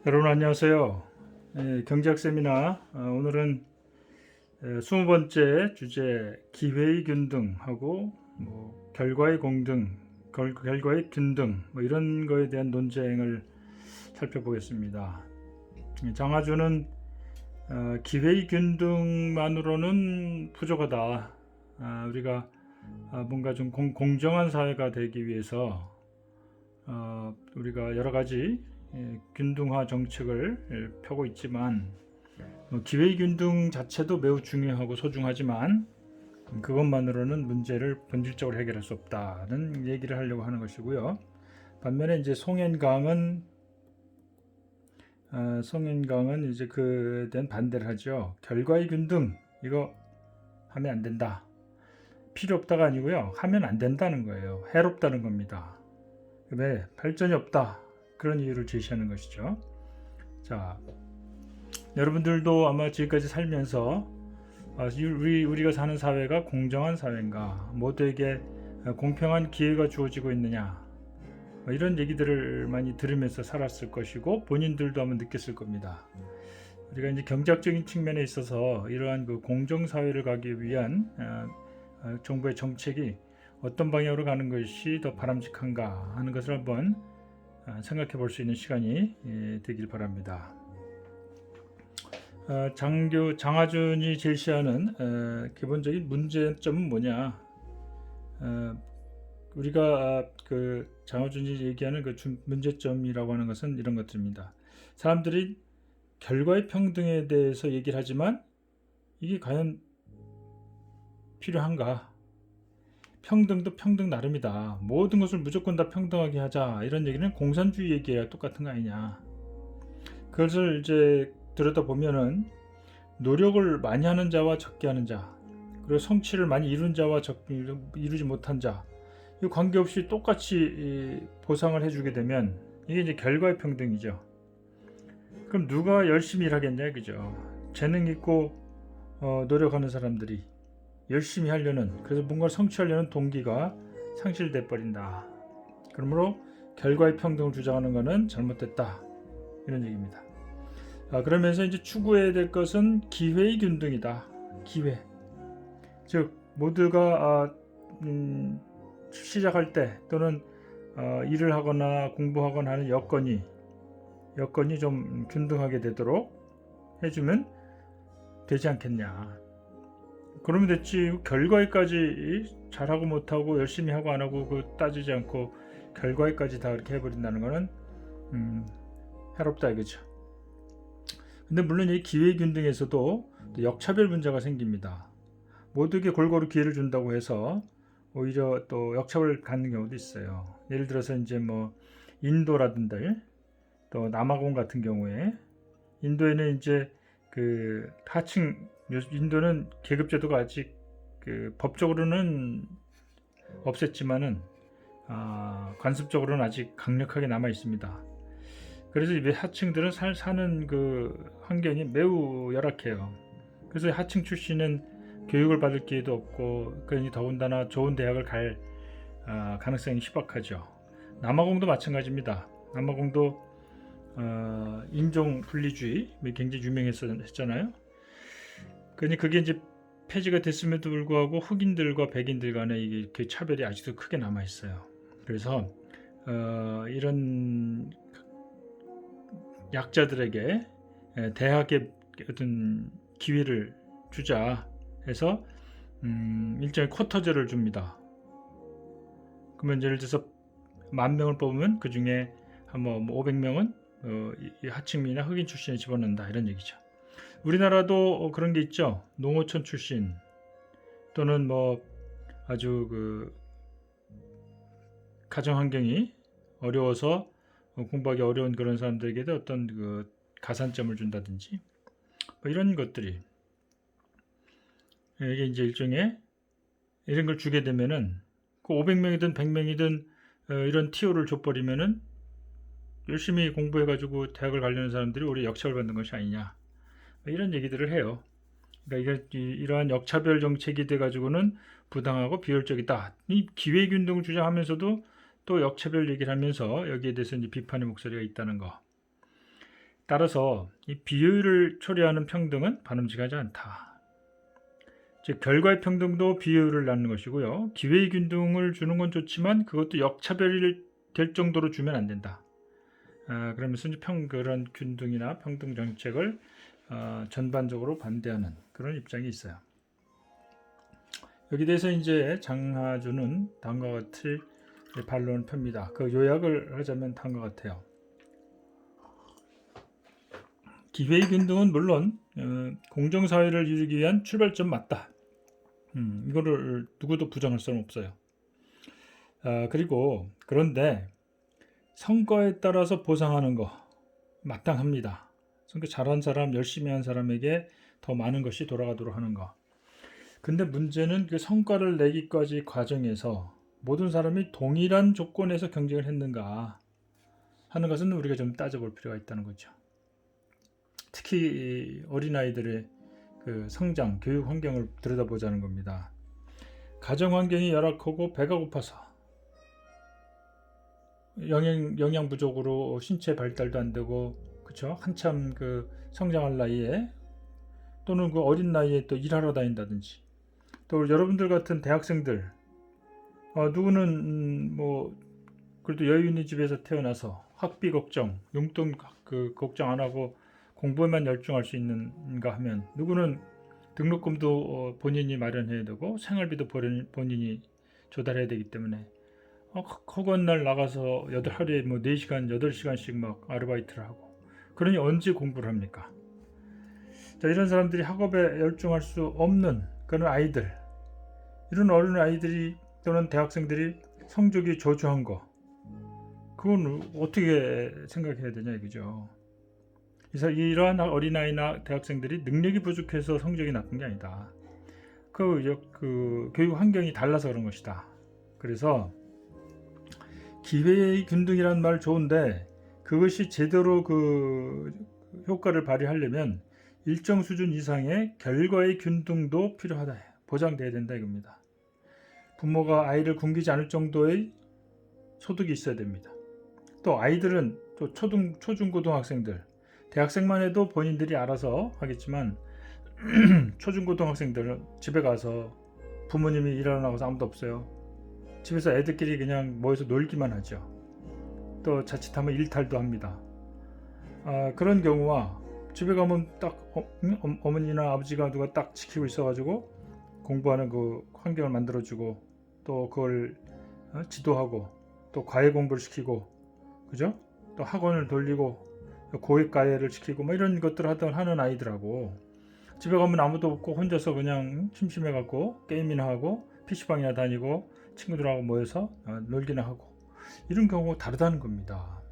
여러분 안녕하세요. 경제학 세미나 오늘은 20번째 주제 기회의 균등하고 결과의 공등, 결과의 균등 이런 거에 대한 논쟁을 살펴보겠습니다. 장하준은 기회의 균등만으로는 부족하다. 우리가 뭔가 좀 공정한 사회가 되기 위해서 우리가 여러 가지 균등화 정책을 펴고 있지만 기회의 균등 자체도 매우 중요하고 소중하지만 그것만으로는 문제를 본질적으로 해결할 수 없다는 얘기를 하려고 하는 것이고요. 반면에 이제 송현강은 이제 그에 대한 반대를 하죠. 결과의 균등 이거 하면 안 된다. 필요 없다가 아니고요. 하면 안 된다는 거예요. 해롭다는 겁니다. 왜? 발전이 없다. 그런 이유를 제시하는 것이죠. 자, 여러분들도 아마 지금까지 살면서 우리가 사는 사회가 공정한 사회인가, 모두에게 공평한 기회가 주어지고 있느냐, 이런 얘기들을 많이 들으면서 살았을 것이고 본인들도 아마 느꼈을 겁니다. 우리가 이제 경제학적인 측면에 있어서 이러한 그 공정 사회를 가기 위한 정부의 정책이 어떤 방향으로 가는 것이 더 바람직한가 하는 것을 한번 생각해 볼 수 있는 시간이 되길 바랍니다. 장하준이 제시하는 기본적인 문제점은 뭐냐? 우리가 그 장하준이 얘기하는 그 문제점이라고 하는 것은 이런 것들입니다. 사람들이 결과의 평등에 대해서 얘기를 하지만 이게 과연 필요한가? 평등도 평등 나름이다. 모든 것을 무조건 다 평등하게 하자. 이런 얘기는 공산주의 얘기야 똑같은 거 아니냐. 그것을 이제 들여다보면은 노력을 많이 하는 자와 적게 하는 자, 그리고 성취를 많이 이룬 자와 이루지 못한 자, 이 관계없이 똑같이 보상을 해주게 되면 이게 이제 결과의 평등이죠. 그럼 누가 열심히 일하겠냐, 그죠? 재능 있고 노력하는 사람들이 열심히 하려는, 그래서 뭔가를 성취하려는 동기가 상실돼 버린다. 그러므로 결과의 평등을 주장하는 것은 잘못됐다. 이런 얘기입니다. 그러면서 이제 추구해야 될 것은 기회의 균등이다. 기회. 즉 모두가 시작할 때 또는 일을 하거나 공부하거나 하는 여건이 좀 균등하게 되도록 해주면 되지 않겠냐. 그러면 됐지. 결과에까지 잘하고 못하고 열심히 하고 안 하고 따지지 않고 결과에까지 다 이렇게 해버린다는 거는 해롭다 이거죠. 근데 물론 이 기회균등에서도 역차별 문제가 생깁니다. 모두에게 골고루 기회를 준다고 해서 오히려 또 역차별 갖는 경우도 있어요. 예를 들어서 이제 인도라든지 또 남아공 같은 경우에 인도에는 이제 그 하층, 인도는 계급제도가 아직 법적으로는 없앴지만은 관습적으로는 아직 강력하게 남아 있습니다. 그래서 이 하층들은 사는 그 환경이 매우 열악해요. 그래서 하층 출신은 교육을 받을 기회도 없고, 그러니 더군다나 좋은 대학을 갈 가능성이 희박하죠. 남아공도 마찬가지입니다. 남아공도 인종 분리주의 굉장히 유명했잖아요. 그러니 그게 이제 폐지가 됐음에도 불구하고 흑인들과 백인들 간의 이게 차별이 아직도 크게 남아 있어요. 그래서 이런 약자들에게 대학의 어떤 기회를 주자 해서 일종의 쿼터제를 줍니다. 그러면 예를 들어서 10,000명을 뽑으면 그 중에 한 500명은 이 하층민이나 흑인 출신에 집어넣는다 이런 얘기죠. 우리나라도 그런 게 있죠. 농어촌 출신 또는 아주 그 가정 환경이 어려워서 공부하기 어려운 그런 사람들에게도 어떤 그 가산점을 준다든지 이런 것들이, 이게 이제 일종의 이런 걸 주게 되면은 그 500명이든 100명이든 이런 티오를 줘버리면은 열심히 공부해가지고 대학을 가려는 사람들이 오히려 역차별 받는 것이 아니냐, 이런 얘기들을 해요. 그러니까 이러한 역차별 정책이 돼가지고는 부당하고 비효율적이다. 이 기회균등을 주장하면서도 또 역차별 얘기를 하면서 여기에 대해서 이제 비판의 목소리가 있다는 거. 따라서 이 비효율을 초래하는 평등은 바람직하지 않다. 즉 결과의 평등도 비효율을 낳는 것이고요. 기회의 균등을 주는 건 좋지만 그것도 역차별이 될 정도로 주면 안 된다. 그러면서 그런 균등이나 평등 정책을 전반적으로 반대하는 그런 입장이 있어요. 여기 대해서 이제 장하준은 다음과 같이 반론을 펴니다. 그 요약을 하자면 다음과 같아요. 기회의 균등은 물론 공정사회를 이루기 위한 출발점 맞다. 이거를 누구도 부정할 수는 없어요. 그리고 그런데 성과에 따라서 보상하는 거 마땅합니다. 성과 잘한 사람, 열심히 한 사람에게 더 많은 것이 돌아가도록 하는 거. 근데 문제는 그 성과를 내기까지 과정에서 모든 사람이 동일한 조건에서 경쟁을 했는가 하는 것은 우리가 좀 따져볼 필요가 있다는 거죠. 특히 어린아이들의 그 성장, 교육 환경을 들여다보자는 겁니다. 가정 환경이 열악하고 배가 고파서 영양 부족으로 신체 발달도 안 되고, 그렇죠? 한참 그 성장할 나이에 또는 그 어린 나이에 또 일하러 다닌다든지, 또 여러분들 같은 대학생들, 누구는 뭐 그래도 여유 있는 집에서 태어나서 학비 걱정, 용돈 그 걱정 안 하고 공부에만 열중할 수 있는가 하면, 누구는 등록금도 본인이 마련해야 되고 생활비도 본인이 조달해야 되기 때문에 허구한 날 나가서 하루에 뭐 4시간, 8시간씩 막 아르바이트를 하고, 그러니 언제 공부를 합니까? 자, 이런 사람들이 학업에 열중할 수 없는 그런 아이들, 이런 어린 아이들이 또는 대학생들이 성적이 저조한 거, 그건 어떻게 생각해야 되냐 이거죠. 그래서 이러한 어린아이나 대학생들이 능력이 부족해서 성적이 나쁜 게 아니다. 그 교육 환경이 달라서 그런 것이다. 그래서 기회의 균등이라는 말 좋은데, 그것이 제대로 그 효과를 발휘하려면 일정 수준 이상의 결과의 균등도 필요하다, 보장돼야 된다 이겁니다. 부모가 아이를 굶기지 않을 정도의 소득이 있어야 됩니다. 또 아이들은 또 초중고등학생들, 대학생만 해도 본인들이 알아서 하겠지만 초중고등학생들은 집에 가서 부모님이 일하러 나가서 아무도 없어요. 집에서 애들끼리 그냥 모여서 놀기만 하죠. 또 자칫하면 일탈도 합니다. 그런 경우와 집에 가면 딱 어머니나 아버지가 누가 딱 지키고 있어가지고 공부하는 그 환경을 만들어주고, 또 그걸 지도하고, 또 과외 공부를 시키고, 그죠? 또 학원을 돌리고 고액 과외를 시키고 뭐 이런 것들을 하는 아이들하고, 집에 가면 아무도 없고 혼자서 그냥 심심해갖고 게임이나 하고 PC방이나 다니고 친구들하고 모여서 놀기나 하고, 이런 경우가 다르다는 겁니다.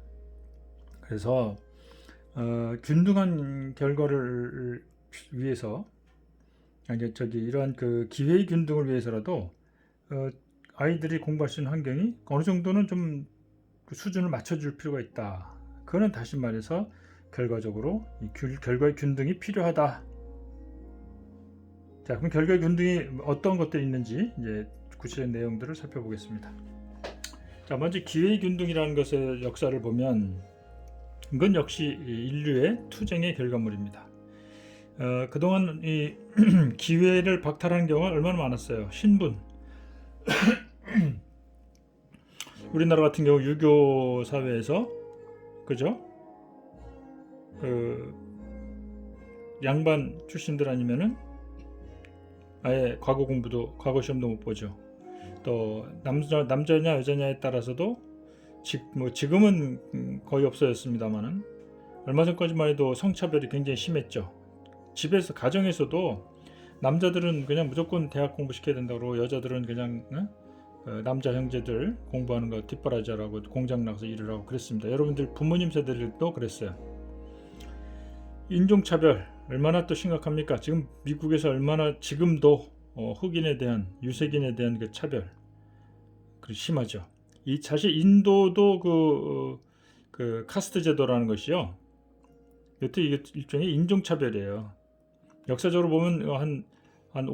그래서 균등한 결과를 위해서, 이러한 그 기회의 균등을 위해서라도 아이들이 공부할 수 있는 환경이 어느 정도는 좀 수준을 맞춰줄 필요가 있다. 그거는 다시 말해서 결과적으로 결과의 균등이 필요하다. 자, 그럼 결과의 균등이 어떤 것들이 있는지 이제 구체적인 내용들을 살펴보겠습니다. 자, 먼저 기회의 균등이라는 것의 역사를 보면, 이건 역시 인류의 투쟁의 결과물입니다. 그동안 이 기회를 박탈하는 경우가 얼마나 많았어요. 신분, 우리나라 같은 경우 유교 사회에서, 그죠? 그 양반 출신들 아니면은 아예 과거 시험도 못 보죠. 또 남자냐 여자냐에 따라서도 지금은 거의 없어졌습니다만은, 얼마 전까지만 해도 성차별이 굉장히 심했죠. 집에서, 가정에서도 남자들은 그냥 무조건 대학 공부 시켜야 된다고, 여자들은 그냥 남자 형제들 공부하는 거 뒷바라지하라고 공장 나가서 일을 하고 그랬습니다. 여러분들 부모님 세대들도 그랬어요. 인종차별 얼마나 또 심각합니까? 지금 미국에서 얼마나 지금도 흑인에 대한, 유색인에 대한 그 차별 심하죠. 사실 인도도 그 카스트 제도라는 것이요, 여튼 이게 일종의 인종차별이에요. 역사적으로 보면 한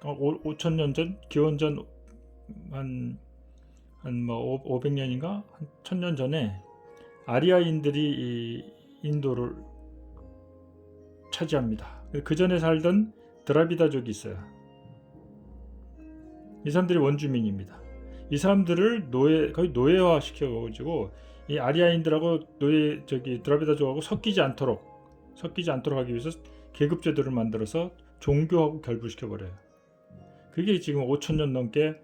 5,000년 전, 기원전 한 500년인가 한 1,000년 전에 아리아인들이 이 인도를 차지합니다. 그 전에 살던 드라비다족이 있어요. 이 사람들이 원주민입니다. 이 사람들을 거의 노예화 시켜가지고 이 아리아인들하고 드라비다족하고 섞이지 않도록 하기 위해서 계급제도를 만들어서 종교하고 결부시켜 버려요. 그게 지금 5,000년 넘게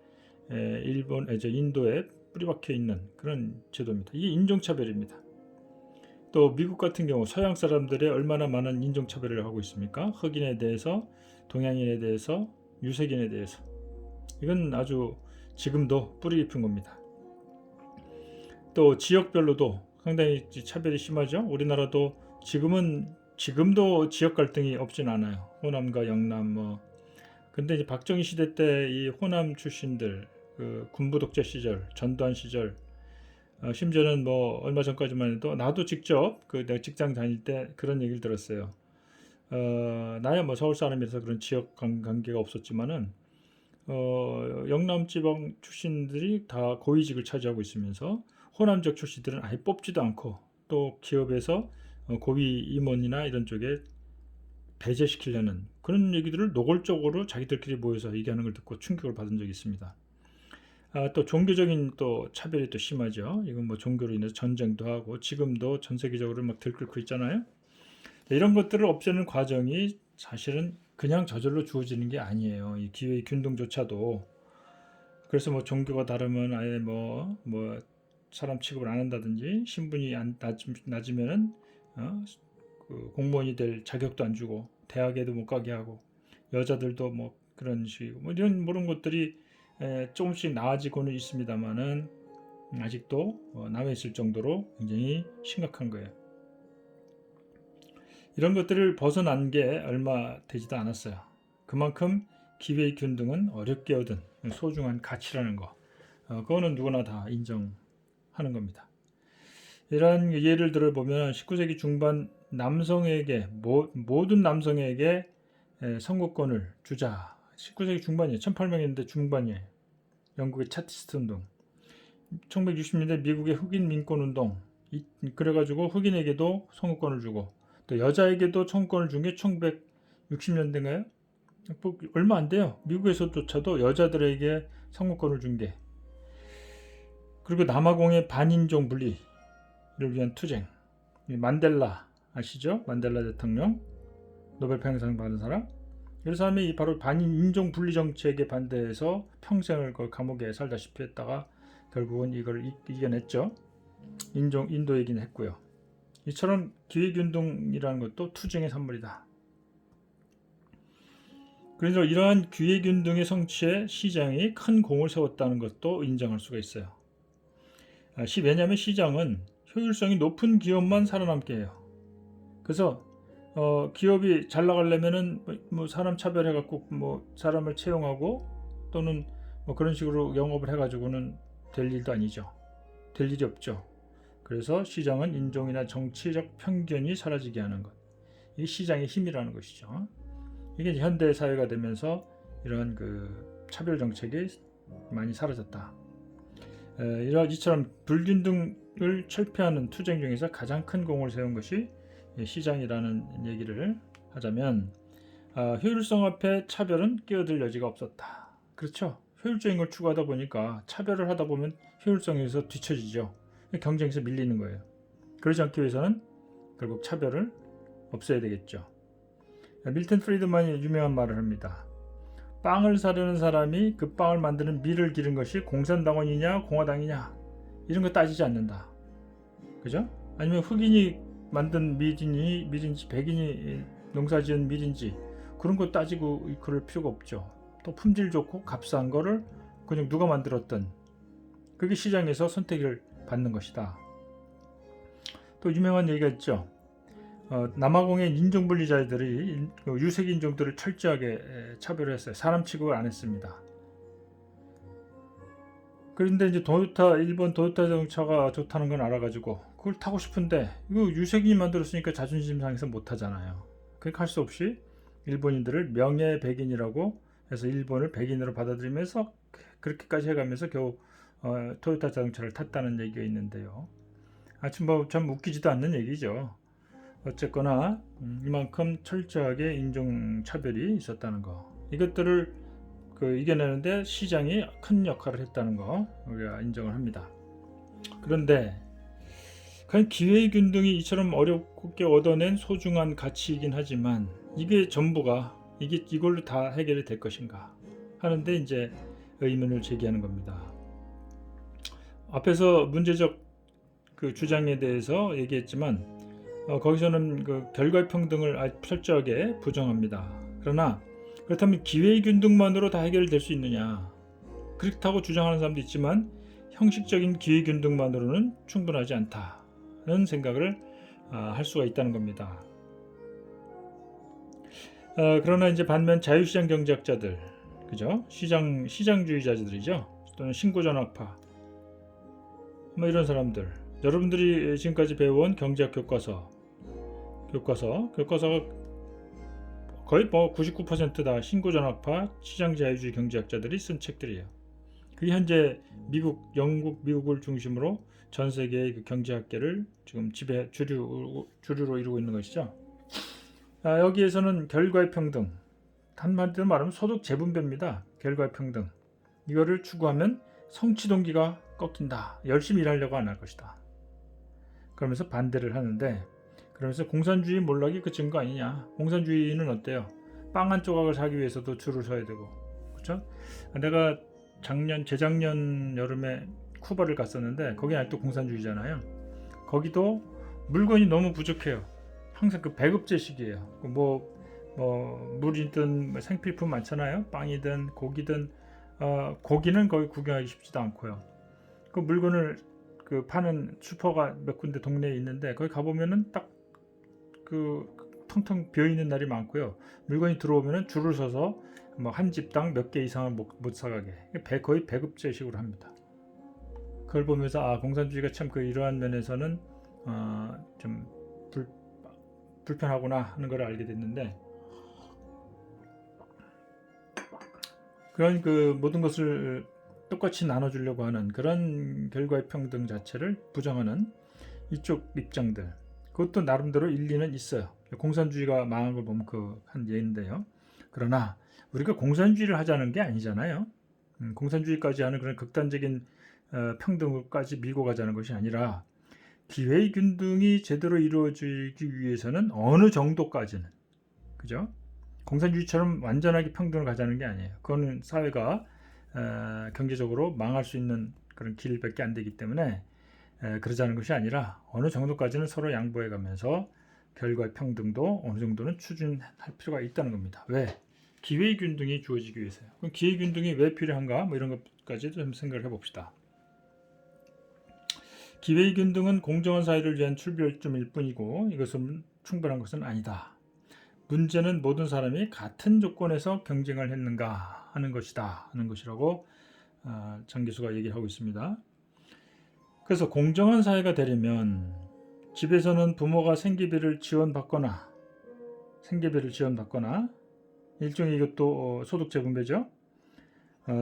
인도에 뿌리박혀 있는 그런 제도입니다. 이게 인종차별입니다. 또 미국 같은 경우 서양 사람들이 얼마나 많은 인종차별을 하고 있습니까? 흑인에 대해서, 동양인에 대해서, 유색인에 대해서. 이건 아주 지금도 뿌리 깊은 겁니다. 또 지역별로도 상당히 차별이 심하죠. 우리나라도 지금도 지역 갈등이 없진 않아요. 호남과 영남 근데 이제 박정희 시대 때 이 호남 출신들 그 군부 독재 시절, 전두환 시절, 심지어는 얼마 전까지만 해도 나도 직접 내가 직장 다닐 때 그런 얘기를 들었어요. 나야 서울 사람이라서 그런 지역 관계가 없었지만은 영남 지방 출신들이 다 고위직을 차지하고 있으면서 호남 적 출신들은 아예 뽑지도 않고 또 기업에서 고위 임원이나 이런 쪽에 배제시키려는 그런 얘기들을 노골적으로 자기들끼리 모여서 얘기하는 걸 듣고 충격을 받은 적이 있습니다. 또 종교적인 또 차별이 또 심하죠. 이건 종교로 인해서 전쟁도 하고 지금도 전 세계적으로 막 들끓고 있잖아요. 이런 것들을 없애는 과정이 사실은 그냥 저절로 주어지는 게 아니에요. 이 기회의 균등조차도. 그래서 종교가 다르면 아예 사람 취급을 안 한다든지 신분이 낮으면은 그 공무원이 될 자격도 안 주고 대학에도 못 가게 하고 여자들도 그런 식이고 이런 것들이 조금씩 나아지고는 있습니다만은 아직도 남아있을 정도로 굉장히 심각한 거예요. 이런 것들을 벗어난 게 얼마 되지도 않았어요. 그만큼 기회의 균등은 어렵게 얻은 소중한 가치라는 거, 그거는 누구나 다 인정하는 겁니다. 이런 예를 들어보면 19세기 중반 모든 남성에게 선거권을 주자. 19세기 중반이에요. 1800년대 중반이에요. 영국의 차티스트 운동, 1960년대 미국의 흑인 민권 운동, 그래가지고 흑인에게도 선거권을 주고 또 여자에게도 선거권을 준 게 1960년대인가요? 얼마 안 돼요. 미국에서조차도 여자들에게 선거권을 준 게. 그리고 남아공의 반인종 분리를 위한 투쟁. 만델라 아시죠? 만델라 대통령, 노벨 평화상 받은 사람. 이 사람이 바로 반인종 분리 정책에 반대해서 평생을 감옥에 살다시피 했다가 결국은 이걸 이겨냈죠. 인도이긴 했고요. 이처럼 기회균등이라는 것도 투쟁의 산물이다. 그래서 이러한 기회균등의 성취에 시장이 큰 공을 세웠다는 것도 인정할 수가 있어요. 왜냐하면 시장은 효율성이 높은 기업만 살아남게 해요. 그래서 기업이 잘 나가려면은 사람 차별해갖고 사람을 채용하고 또는 그런 식으로 영업을 해가지고는 될 일도 아니죠. 될 일이 없죠. 그래서 시장은 인종이나 정치적 편견이 사라지게 하는 것. 이게 시장의 힘이라는 것이죠. 이게 현대 사회가 되면서 이런 차별 정책이 많이 사라졌다. 이처럼 불균등을 철폐하는 투쟁 중에서 가장 큰 공을 세운 것이 시장이라는 얘기를 하자면 효율성 앞에 차별은 끼어들 여지가 없었다. 그렇죠. 효율적인 걸 추구하다 보니까 차별을 하다 보면 효율성에서 뒤처지죠. 경쟁에서 밀리는 거예요. 그러지 않기 위해서는 결국 차별을 없애야 되겠죠. 밀턴 프리드만이 유명한 말을 합니다. 빵을 사려는 사람이 그 빵을 만드는 밀을 기른 것이 공산당원이냐 공화당이냐 이런 거 따지지 않는다. 그죠? 아니면 흑인이 만든 밀인지 백인이 농사지은 밀인지 그런 거 따지고 그럴 필요가 없죠. 또 품질 좋고 값싼 거를 그냥 누가 만들었든 그게 시장에서 선택을 받는 것이다. 또 유명한 얘기가 있죠. 남아공의 인종분리자들이 유색 인종들을 철저하게 차별했어요. 사람 취급을 안 했습니다. 그런데 이제 일본 도요타 자동차가 좋다는 건 알아가지고 그걸 타고 싶은데 이거 유색인이 만들었으니까 자존심 상해서 못 타잖아요. 그러니까 할 수 없이 일본인들을 명예 백인이라고 해서 일본을 백인으로 받아들이면서 그렇게까지 해가면서 겨우 토요타 자동차를 탔다는 얘기가 있는데요. 참 웃기지도 않는 얘기죠. 어쨌거나 이만큼 철저하게 인종차별이 있었다는 거, 이것들을 이겨내는데 시장이 큰 역할을 했다는 거 우리가 인정을 합니다. 그런데 과연 기회균등이 이처럼 어렵게 얻어낸 소중한 가치이긴 하지만 이게 전부가 이걸로 다 해결이 될 것인가 하는데 이제 의문을 제기하는 겁니다. 앞에서 문제적 주장에 대해서 얘기했지만 거기서는 결과의 평등을 아주 철저하게 부정합니다. 그러나 그렇다면 기회균등만으로 다 해결될 수 있느냐? 그렇다고 주장하는 사람도 있지만 형식적인 기회균등만으로는 충분하지 않다는 생각을 할 수가 있다는 겁니다. 그러나 이제 반면 자유시장 경제학자들, 그죠? 시장주의자들이죠. 또는 신고전학파, 뭐 이런 사람들, 여러분들이 지금까지 배워온 경제학 교과서가 거의 99%다 신고전학파 시장자유주의 경제학자들이 쓴 책들이에요. 그게 현재 영국, 미국을 중심으로 전 세계의 경제학계를 지금 주류로 이루고 있는 것이죠. 여기에서는 결과의 평등, 한마디로 말하면 소득 재분배입니다. 결과의 평등, 이거를 추구하면 성취 동기가 꺾인다. 열심히 일하려고 안 할 것이다. 그러면서 반대를 하는데, 그러면서 공산주의 몰락이 그 증거 아니냐. 공산주의는 어때요? 빵 한 조각을 사기 위해서도 줄을 서야 되고, 그렇죠? 내가 재작년 여름에 쿠바를 갔었는데 거기 아직도 공산주의잖아요. 거기도 물건이 너무 부족해요. 항상 배급제식이에요. 물이든 생필품 많잖아요. 빵이든 고기든, 고기는 거의 구경하기 쉽지도 않고요. 그 물건을 파는 슈퍼가 몇 군데 동네에 있는데 거기 가보면은 딱 텅텅 비어있는 날이 많고요. 물건이 들어오면은 줄을 서서 한 집당 몇 개 이상을 못 사가게 거의 배급제식으로 합니다. 그걸 보면서 공산주의가 참 이러한 면에서는 좀 불편하구나 하는 걸 알게 됐는데, 그런 모든 것을 똑같이 나눠주려고 하는 그런 결과의 평등 자체를 부정하는 이쪽 입장들, 그것도 나름대로 일리는 있어요. 공산주의가 망한 걸 보면 한 예인데요. 그러나 우리가 공산주의를 하자는 게 아니잖아요. 공산주의까지 하는 그런 극단적인 평등까지 밀고 가자는 것이 아니라, 기회균등이 제대로 이루어지기 위해서는 어느 정도까지는, 그죠? 공산주의처럼 완전하게 평등을 가자는 게 아니에요. 그거는 사회가 경제적으로 망할 수 있는 그런 길밖에 안 되기 때문에 그러자는 것이 아니라 어느 정도까지는 서로 양보해 가면서 결과의 평등도 어느 정도는 추진할 필요가 있다는 겁니다. 왜? 기회균등이 주어지기 위해서요. 그럼 기회균등이 왜 필요한가? 이런 것까지도 좀 생각을 해봅시다. 기회균등은 공정한 사회를 위한 출발점일 뿐이고 이것은 충분한 것은 아니다. 문제는 모든 사람이 같은 조건에서 경쟁을 했는가 하는 것이라고 장 교수가 얘기를 하고 있습니다. 그래서 공정한 사회가 되려면 집에서는 부모가 생계비를 지원받거나 일종의 이것도 소득 재분배죠.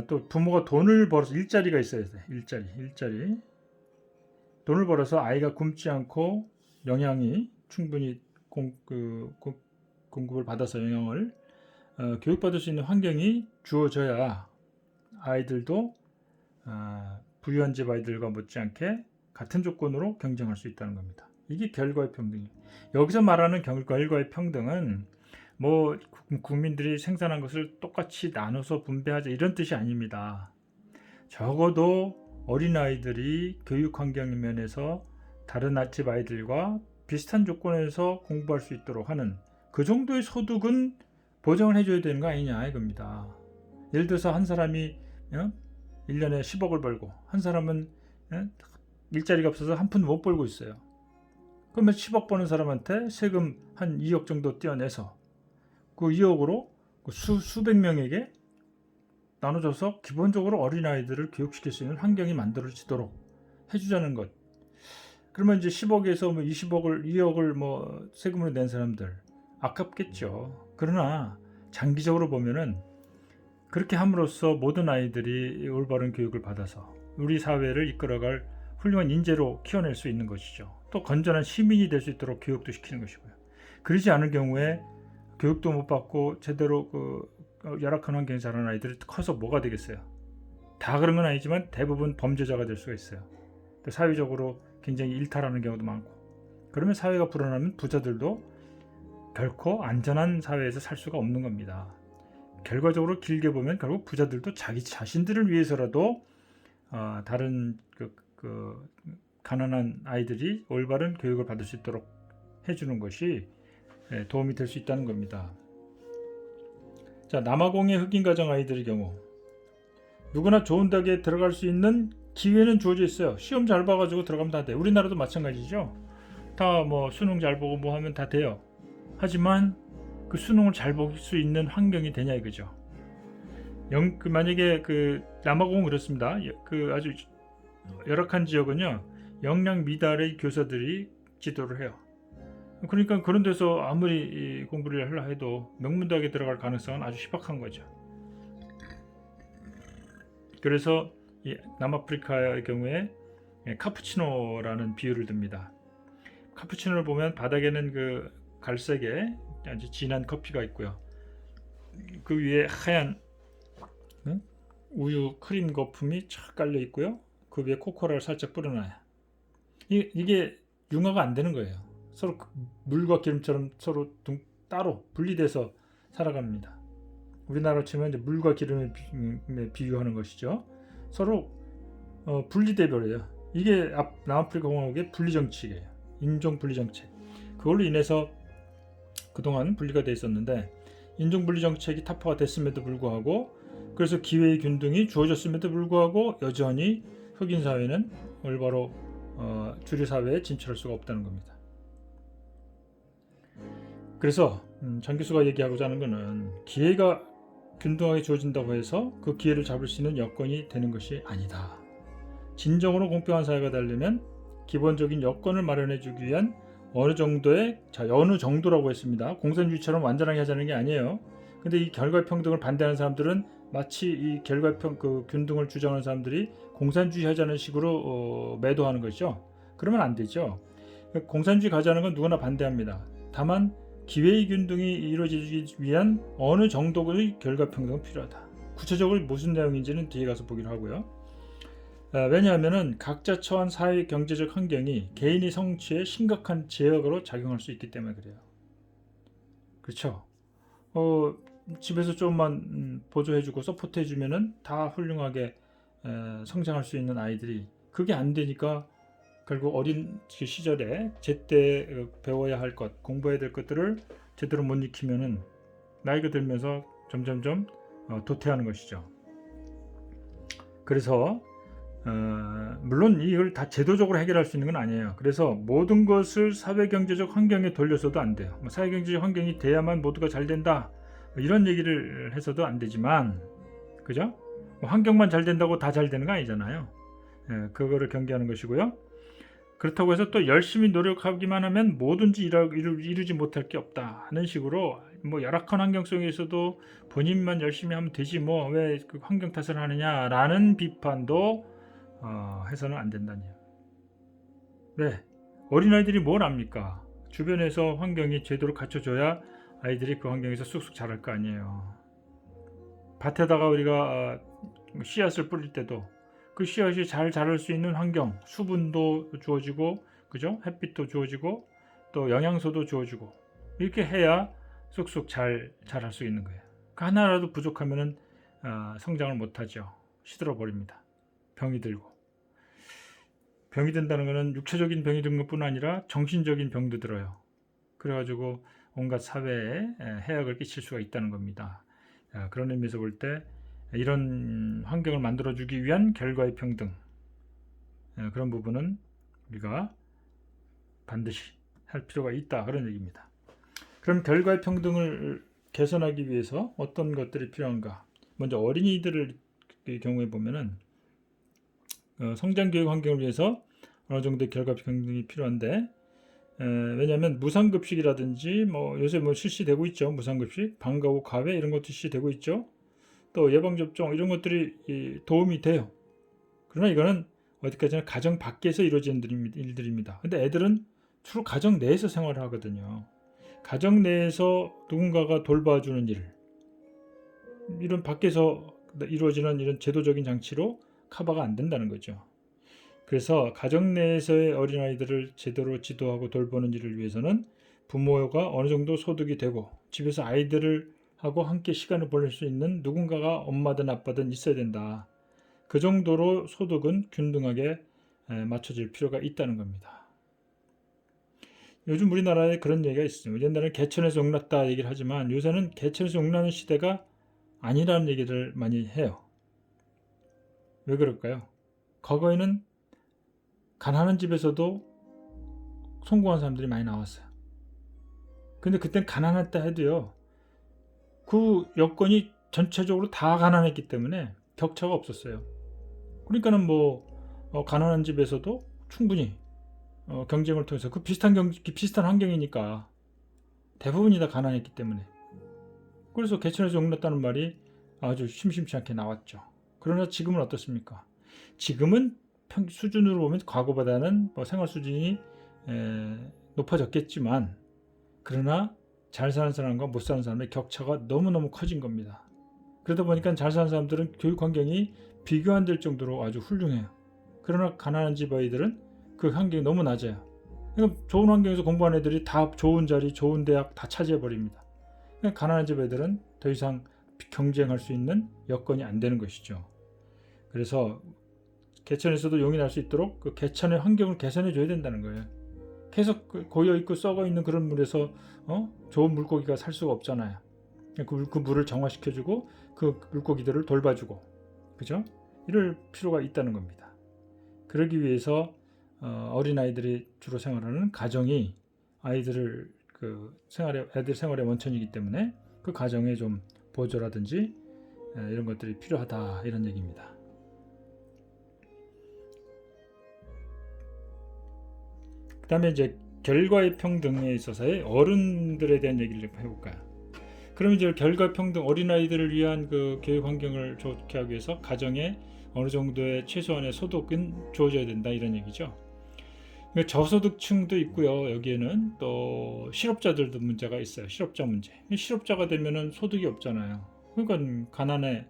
또 부모가 돈을 벌어서 일자리가 있어야 돼. 일자리 돈을 벌어서 아이가 굶지 않고 영양이 충분히 공급을 받아서 영양을 교육받을 수 있는 환경이 주어져야 아이들도 부유한 집 아이들과 못지않게 같은 조건으로 경쟁할 수 있다는 겁니다. 이게 결과의 평등이에요. 여기서 말하는 결과의 평등은 국민들이 생산한 것을 똑같이 나눠서 분배하자 이런 뜻이 아닙니다. 적어도 어린아이들이 교육 환경 면에서 다른 집 아이들과 비슷한 조건에서 공부할 수 있도록 하는 그 정도의 소득은 보장을 해줘야 되는 거 아니냐 이겁니다. 예를 들어서 한 사람이 1년에 10억을 벌고 한 사람은 일자리가 없어서 한 푼 못 벌고 있어요. 그러면 10억 버는 사람한테 세금 한 2억 정도 떼어내서 그 2억으로 수백 명에게 나눠줘서 기본적으로 어린아이들을 교육시킬 수 있는 환경이 만들어지도록 해주자는 것. 그러면 이제 10억에서 2억을 세금으로 낸 사람들 아깝겠죠. 그러나 장기적으로 보면은 그렇게 함으로써 모든 아이들이 올바른 교육을 받아서 우리 사회를 이끌어갈 훌륭한 인재로 키워낼 수 있는 것이죠. 또 건전한 시민이 될 수 있도록 교육도 시키는 것이고요. 그러지 않을 경우에 교육도 못 받고 제대로 열악한 환경에 자란 아이들이 커서 뭐가 되겠어요? 다 그런 건 아니지만 대부분 범죄자가 될 수가 있어요. 또 사회적으로 굉장히 일탈하는 경우도 많고, 그러면 사회가 불안하면 부자들도 결코 안전한 사회에서 살 수가 없는 겁니다. 결과적으로 길게 보면 결국 부자들도 자기 자신들을 위해서라도 다른 가난한 아이들이 올바른 교육을 받을 수 있도록 해주는 것이 도움이 될 수 있다는 겁니다. 자, 남아공의 흑인 가정 아이들의 경우 누구나 좋은 대학에 들어갈 수 있는 기회는 주어져 있어요. 시험 잘 봐가지고 들어가면 다 돼. 우리나라도 마찬가지죠. 다 뭐 수능 잘 보고 뭐 하면 다 돼요. 하지만 그 수능을 잘 볼 수 있는 환경이 되냐 이거죠. 만약에 남아공은 그렇습니다. 아주 열악한 지역은요, 역량 미달의 교사들이 지도를 해요. 그러니까 그런 데서 아무리 공부를 하려 해도 명문대학에 들어갈 가능성은 아주 희박한 거죠. 그래서 남아프리카의 경우에 카푸치노라는 비유를 듭니다. 카푸치노를 보면 바닥에는 갈색의 아주 진한 커피가 있고요. 그 위에 하얀 우유 크림 거품이 쫙 깔려 있고요. 그 위에 코코아를 살짝 뿌려놔요. 이게 융화가 안 되는 거예요. 서로 물과 기름처럼 서로 따로 분리돼서 살아갑니다. 우리나라로 치면 이제 물과 기름에 비유하는 것이죠. 서로 분리돼 버려요. 이게 남아프리카 공화국의 분리 정책이에요. 인종 분리 정책. 그걸로 인해서 그동안 분리가 돼 있었는데, 인종 분리 정책이 타파가 됐음에도 불구하고, 그래서 기회의 균등이 주어졌음에도 불구하고 여전히 흑인 사회는 올바로 주류 사회에 진출할 수가 없다는 겁니다. 그래서 장 교수가 얘기하고자 하는 것은, 기회가 균등하게 주어진다고 해서 그 기회를 잡을 수 있는 여건이 되는 것이 아니다. 진정으로 공평한 사회가 되려면 기본적인 여건을 마련해 주기 위한 어느 정도라고 했습니다. 공산주의처럼 완전하게 하자는 게 아니에요. 근데 이 결과평등을 반대하는 사람들은 마치 이 균등을 주장하는 사람들이 공산주의 하자는 식으로 매도하는 것이죠. 그러면 안 되죠. 공산주의 가자는 건 누구나 반대합니다. 다만 기회의 균등이 이루어지기 위한 어느 정도의 결과평등은 필요하다. 구체적으로 무슨 내용인지는 뒤에 가서 보기로 하고요. 왜냐하면 각자 처한 사회 경제적 환경이 개인의 성취에 심각한 제약으로 작용할 수 있기 때문에 그래요. 그렇죠? 집에서 조금만 보조해주고 서포트해주면은 다 훌륭하게 성장할 수 있는 아이들이, 그게 안 되니까 결국 어린 시절에 제때 배워야 할 것, 공부해야 될 것들을 제대로 못 익히면은 나이가 들면서 점점점 도태하는 것이죠. 그래서 물론 이걸 다 제도적으로 해결할 수 있는 건 아니에요. 그래서 모든 것을 사회경제적 환경에 돌려서도 안 돼요. 사회경제적 환경이 돼야만 모두가 잘 된다, 이런 얘기를 해서도 안 되지만, 그죠? 환경만 잘 된다고 다 잘 되는 거 아니잖아요. 그거를 경계하는 것이고요. 그렇다고 해서 또 열심히 노력하기만 하면 뭐든지 이루지 못할 게 없다는 식으로, 열악한 환경 속에서도 본인만 열심히 하면 되지 왜 그 환경 탓을 하느냐라는 비판도 해서는 안 된다니요. 왜? 어린아이들이 뭘 압니까? 주변에서 환경이 제대로 갖춰져야 아이들이 그 환경에서 쑥쑥 자랄 거 아니에요. 밭에다가 우리가 씨앗을 뿌릴 때도 그 씨앗이 잘 자랄 수 있는 환경, 수분도 주어지고, 그죠? 햇빛도 주어지고, 또 영양소도 주어지고, 이렇게 해야 쑥쑥 잘 자랄 수 있는 거예요. 그 하나라도 부족하면은 성장을 못하죠. 시들어 버립니다. 병이 들고. 병이 든다는 것은 육체적인 병이 든 것뿐 아니라 정신적인 병도 들어요. 그래가지고 온갖 사회에 해악을 끼칠 수가 있다는 겁니다. 그런 의미에서 볼 때 이런 환경을 만들어주기 위한 결과의 평등, 그런 부분은 우리가 반드시 할 필요가 있다, 그런 얘기입니다. 그럼 결과의 평등을 개선하기 위해서 어떤 것들이 필요한가? 먼저 어린이들의 경우에 보면은 성장교육 환경을 위해서 어느 정도의 결과 평등이 필요한데, 왜냐하면 무상급식이라든지 요새 실시되고 있죠. 무상급식, 방과 후 과외 이런 것도 실시되고 있죠. 또 예방접종 이런 것들이 도움이 돼요. 그러나 이거는 어디까지나 가정 밖에서 이루어지는 일들입니다. 근데 애들은 주로 가정 내에서 생활을 하거든요. 가정 내에서 누군가가 돌봐주는 일, 이런 밖에서 이루어지는 이런 제도적인 장치로 커버가 안 된다는 거죠. 그래서 가정 내에서의 어린아이들을 제대로 지도하고 돌보는 일을 위해서는 부모가 어느 정도 소득이 되고 집에서 아이들을 하고 함께 시간을 보낼 수 있는 누군가가 엄마든 아빠든 있어야 된다. 그 정도로 소득은 균등하게 맞춰질 필요가 있다는 겁니다. 요즘 우리나라에 그런 얘기가 있어요. 옛날에는 개천에서 용났다 얘기를 하지만 요새는 개천에서 용나는 시대가 아니라는 얘기를 많이 해요. 왜 그럴까요? 과거에는 가난한 집에서도 성공한 사람들이 많이 나왔어요. 근데 그땐 가난했다 해도요, 그 여건이 전체적으로 다 가난했기 때문에 격차가 없었어요. 그러니까는 가난한 집에서도 충분히 경쟁을 통해서 비슷한 환경이니까 대부분이 다 가난했기 때문에, 그래서 개천에서 용났다는 말이 아주 심심치 않게 나왔죠. 그러나 지금은 어떻습니까? 지금은 수준으로 보면 과거보다는 생활 수준이 높아졌겠지만, 그러나 잘 사는 사람과 못 사는 사람의 격차가 너무너무 커진 겁니다. 그러다 보니까 잘 사는 사람들은 교육 환경이 비교 안 될 정도로 아주 훌륭해요. 그러나 가난한 집 아이들은 그 환경이 너무 낮아요. 그러니까 좋은 환경에서 공부한 애들이 다 좋은 자리, 좋은 대학 다 차지해 버립니다. 그러니까 가난한 집 애들은 더 이상 경쟁할 수 있는 여건이 안 되는 것이죠. 그래서 개천에서도 용이 날 수 있도록 그 개천의 환경을 개선해 줘야 된다는 거예요. 계속 고여 있고 썩어 있는 그런 물에서 좋은 물고기가 살 수가 없잖아요. 그 물을 정화시켜주고 그 물고기들을 돌봐주고, 그죠? 이럴 필요가 있다는 겁니다. 그러기 위해서 어린 아이들이 주로 생활하는 가정이 애들 생활의 원천이기 때문에 그 가정에 좀 보조라든지 이런 것들이 필요하다, 이런 얘기입니다. 그 다음에 이제 결과의 평등에 있어서의 어른들에 대한 얘기를 좀 해볼까요? 그럼 이제 결과 평등, 어린아이들을 위한 그 교육 환경을 좋게 하기 위해서 가정에 어느 정도의 최소한의 소득은 주어져야 된다, 이런 얘기죠. 저소득층도 있고요. 여기에는 또 실업자들도 문제가 있어요. 실업자 문제. 실업자가 되면은 소득이 없잖아요. 그러니까 가난의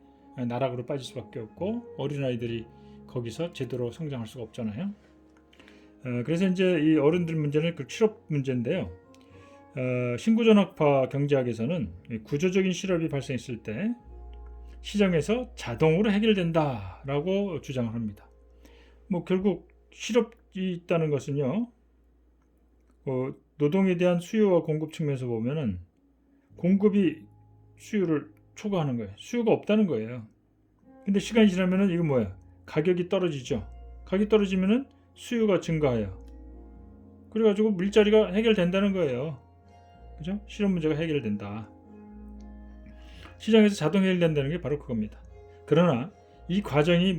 나락으로 빠질 수밖에 없고 어린아이들이 거기서 제대로 성장할 수가 없잖아요. 그래서 이제 이 어른들 문제는 그 실업 문제인데요. 신구전학파 경제학에서는 구조적인 실업이 발생했을 때 시장에서 자동으로 해결된다라고 주장을 합니다. 결국 실업이 있다는 것은요, 노동에 대한 수요와 공급 측면에서 보면은 공급이 수요를 초과하는 거예요. 수요가 없다는 거예요. 근데 시간이 지나면은 이거 뭐예요? 가격이 떨어지죠. 가격이 떨어지면은 수요가 증가해요. 그래가지고 일자리가 해결된다는 거예요. 그죠? 실업 문제가 해결된다. 시장에서 자동 해결된다는 게 바로 그겁니다. 그러나 이 과정이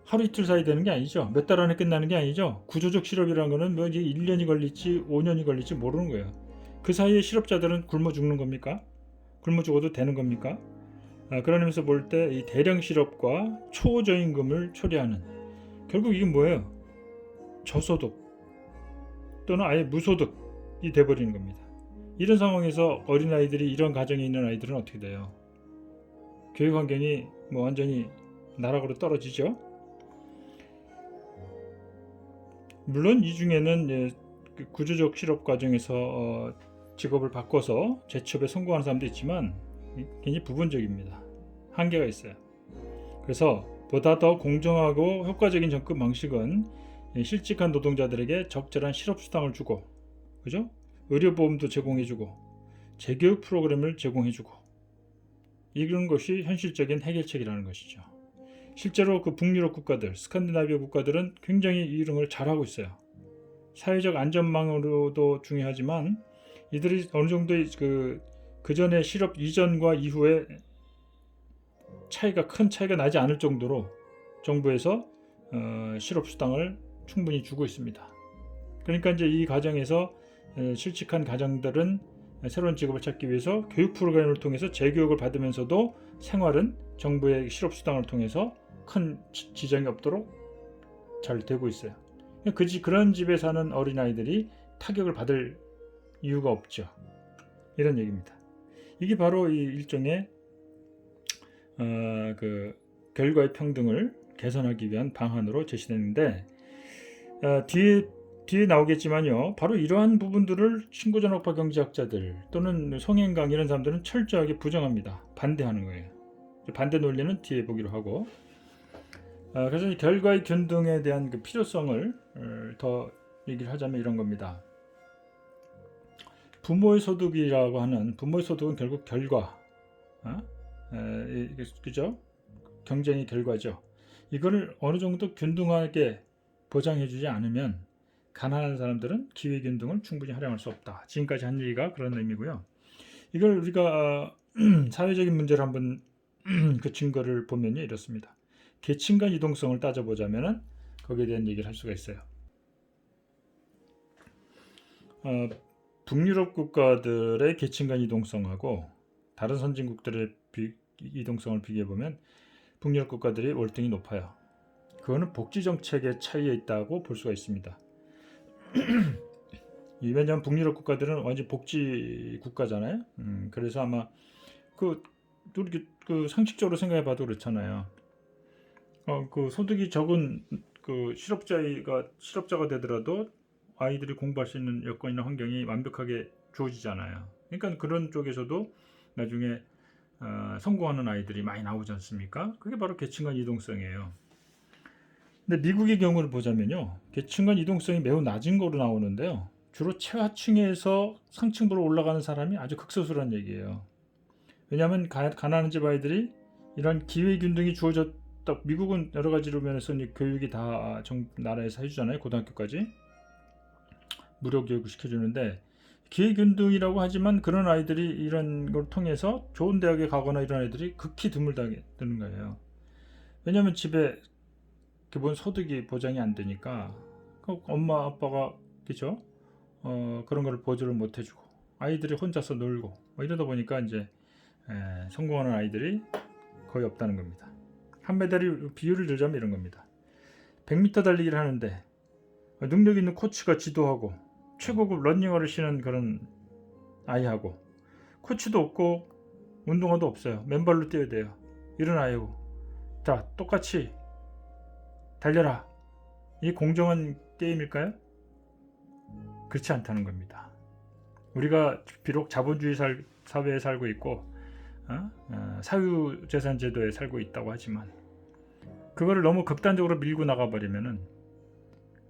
하루 이틀 사이 되는 게 아니죠. 몇 달 안에 끝나는 게 아니죠. 구조적 실업이라는 거는 이게 1년이 걸릴지 5년이 걸릴지 모르는 거예요. 그 사이에 실업자들은 굶어 죽는 겁니까? 굶어 죽어도 되는 겁니까? 그런 의미에서 볼 때 이 대량 실업과 초저임금을 초래하는, 결국 이게 뭐예요? 저소득 또는 아예 무소득이 돼버리는 겁니다. 이런 상황에서 어린아이들이, 이런 가정에 있는 아이들은 어떻게 돼요? 교육 환경이 완전히 나락으로 떨어지죠. 물론 이 중에는 구조적 실업 과정에서 직업을 바꿔서 재취업에 성공하는 사람도 있지만 굉장히 부분적입니다. 한계가 있어요. 그래서 보다 더 공정하고 효과적인 접근 방식은 실직한 노동자들에게 적절한 실업수당을 주고, 그죠? 의료보험도 제공해주고 재교육 프로그램을 제공해주고, 이런 것이 현실적인 해결책이라는 것이죠. 실제로 그 북유럽 국가들, 스칸디나비아 국가들은 굉장히 이런 걸 잘하고 있어요. 사회적 안전망으로도 중요하지만 이들이 어느 정도의 그 전에 실업 이전과 이후에 큰 차이가 나지 않을 정도로 정부에서 실업수당을 충분히 주고 있습니다. 그러니까 이제 이 과정에서 실직한 가정들은 새로운 직업을 찾기 위해서 교육 프로그램을 통해서 재교육을 받으면서도 생활은 정부의 실업수당을 통해서 큰 지장이 없도록 잘 되고 있어요. 그런 집에 사는 어린아이들이 타격을 받을 이유가 없죠. 이런 얘기입니다. 이게 바로 이 일종의 그 결과의 평등을 개선하기 위한 방안으로 제시됐는데, 뒤에 나오겠지만요, 바로 이러한 부분들을 신고전학파 경제학자들 또는 송행강 이런 사람들은 철저하게 부정합니다. 반대하는 거예요. 반대 논리는 뒤에 보기로 하고, 그래서 이 결과의 균등에 대한 그 필요성을 더 얘기를 하자면 이런 겁니다. 부모의 소득이라고 하는, 부모의 소득은 결국 결과, 그죠? 경쟁의 결과죠. 이거를 어느 정도 균등하게 보장해주지 않으면 가난한 사람들은 기회균등을 충분히 활용할 수 없다. 지금까지 한 얘기가 그런 의미고요. 이걸 우리가 사회적인 문제를 한번 그 증거를 보면요, 이렇습니다. 계층 간 이동성을 따져보자면 거기에 대한 얘기를 할 수가 있어요. 북유럽 국가들의 계층 간 이동성하고 다른 선진국들의 이동성을 비교해보면 북유럽 국가들이 월등히 높아요. 그거는 복지 정책의 차이에 있다고 볼 수가 있습니다. 왜냐하면 북유럽 국가들은 완전 복지 국가잖아요. 그래서 아마 그 상식적으로 생각해봐도 그렇잖아요. 그 소득이 적은 그 실업자가 되더라도 아이들이 공부할 수 있는 여건이나 환경이 완벽하게 주어지잖아요. 그러니까 그런 쪽에서도 나중에 성공하는 아이들이 많이 나오지 않습니까? 그게 바로 계층 간 이동성이에요. 근데 미국의 경우를 보자면요, 계층 간 이동성이 매우 낮은 거로 나오는데요, 주로 최하층에서 상층부로 올라가는 사람이 아주 극소수란 얘기예요. 왜냐하면 가난한 집 아이들이 이런 기회 균등이 주어졌다. 미국은 여러 가지로 면에서 교육이 다 나라에서 해주잖아요. 고등학교까지 무료 교육을 시켜주는데, 기회 균등이라고 하지만 그런 아이들이 이런 걸 통해서 좋은 대학에 가거나 이런 아이들이 극히 드물다게 되는 거예요. 왜냐하면 집에 기본 소득이 보장이 안 되니까 엄마 아빠가 그죠? 그런 거를 보조를 못 해주고 아이들이 혼자서 놀고 이러다 보니까 이제 성공하는 아이들이 거의 없다는 겁니다. 한 메달이 비율을 들자면 이런 겁니다. 100m 달리기를 하는데 능력 있는 코치가 지도하고 최고급 러닝화를 신은 그런 아이하고, 코치도 없고 운동화도 없어요. 맨발로 뛰어야 돼요. 이런 아이고, 자 똑같이 달려라. 이 공정한 게임일까요? 그렇지 않다는 겁니다. 우리가 비록 자본주의 사회에 살고 있고 사유재산 제도에 살고 있다고 하지만 그거를 너무 극단적으로 밀고 나가버리면은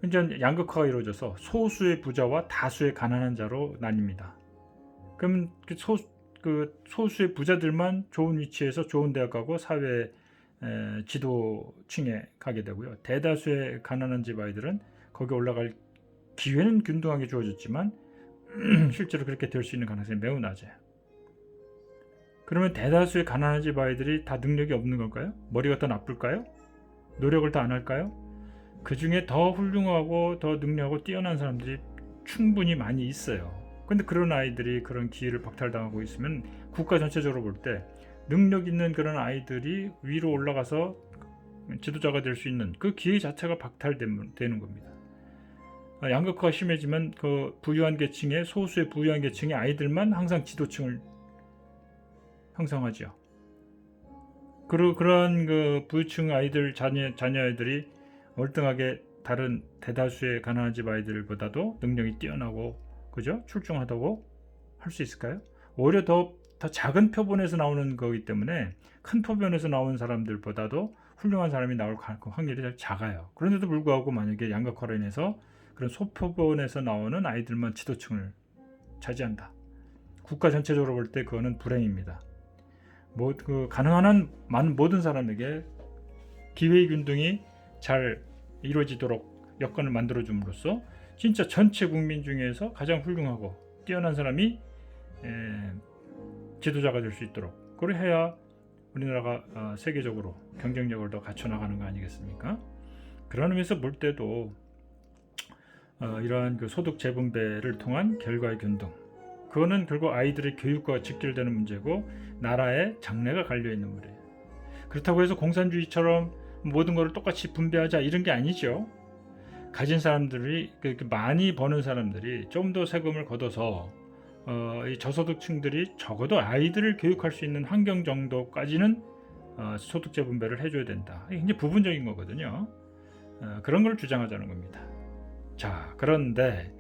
이제 양극화가 이루어져서 소수의 부자와 다수의 가난한 자로 나뉩니다. 그럼 소수의 부자들만 좋은 위치에서 좋은 대학 가고 사회 지도층에 가게 되고요. 대다수의 가난한 집 아이들은 거기 올라갈 기회는 균등하게 주어졌지만 실제로 그렇게 될 수 있는 가능성이 매우 낮아요. 그러면 대다수의 가난한 집 아이들이 다 능력이 없는 걸까요? 머리가 더 나쁠까요? 노력을 더 안 할까요? 그 중에 더 훌륭하고 더 능력하고 뛰어난 사람들이 충분히 많이 있어요. 근데 그런 아이들이 그런 기회를 박탈당하고 있으면 국가 전체적으로 볼 때 능력 있는 그런 아이들이 위로 올라가서 지도자가 될 수 있는 그 기회 자체가 박탈되는 겁니다. 양극화가 심해지면 그 부유한 계층의 소수의 부유한 계층의 아이들만 항상 지도층을 형성하죠. 그리고 그런 그 부유층 아이들 자녀 아이들이 월등하게 다른 대다수의 가난한 집 아이들보다도 능력이 뛰어나고 그죠? 출중하다고 할 수 있을까요? 오히려 더 작은 표본에서 나오는 거기 때문에 큰 표본에서 나오는 사람들보다도 훌륭한 사람이 나올 확률이 잘 작아요. 그런데도 불구하고 만약에 양극화로 인해서 그런 소표본에서 나오는 아이들만 지도층을 차지한다. 국가 전체적으로 볼 때 그거는 불행입니다. 가능한 한 많은 모든 사람에게 기회 균등이 잘 이루어지도록 여건을 만들어줌으로써 진짜 전체 국민 중에서 가장 훌륭하고 뛰어난 사람이 지도자가 될 수 있도록 그걸 해야 우리나라가 세계적으로 경쟁력을 더 갖춰나가는 거 아니겠습니까? 그런 의미에서 볼 때도 이러한 그 소득 재분배를 통한 결과의 균등, 그거는 결국 아이들의 교육과 직결되는 문제고 나라의 장래가 갈려있는 문제예요. 그렇다고 해서 공산주의처럼 모든 것을 똑같이 분배하자 이런 게 아니죠. 가진 사람들이 많이 버는 사람들이 좀 더 세금을 걷어서 이 저소득층들이 적어도 아이들을 교육할 수 있는 환경 정도까지는 소득세 분배를 해줘야 된다. 이게 굉장히 부분적인 거거든요. 그런 걸 주장하자는 겁니다. 자, 그런데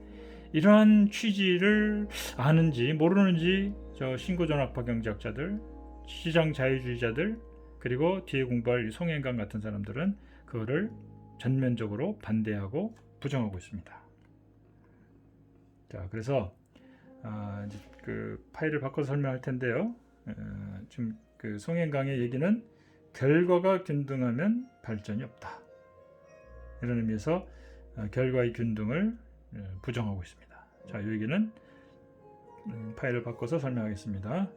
이러한 취지를 아는지 모르는지 저 신고전학파 경제학자들, 시장 자유주의자들, 그리고 뒤에 공부할 송행강 같은 사람들은 그거를 전면적으로 반대하고 부정하고 있습니다. 자, 그래서 이제 그 파일을 바꿔서 설명할 텐데요. 지금 그 송행강의 얘기는 결과가 균등하면 발전이 없다. 이런 의미에서 결과의 균등을 부정하고 있습니다. 자, 이 얘기는 파일을 바꿔서 설명하겠습니다.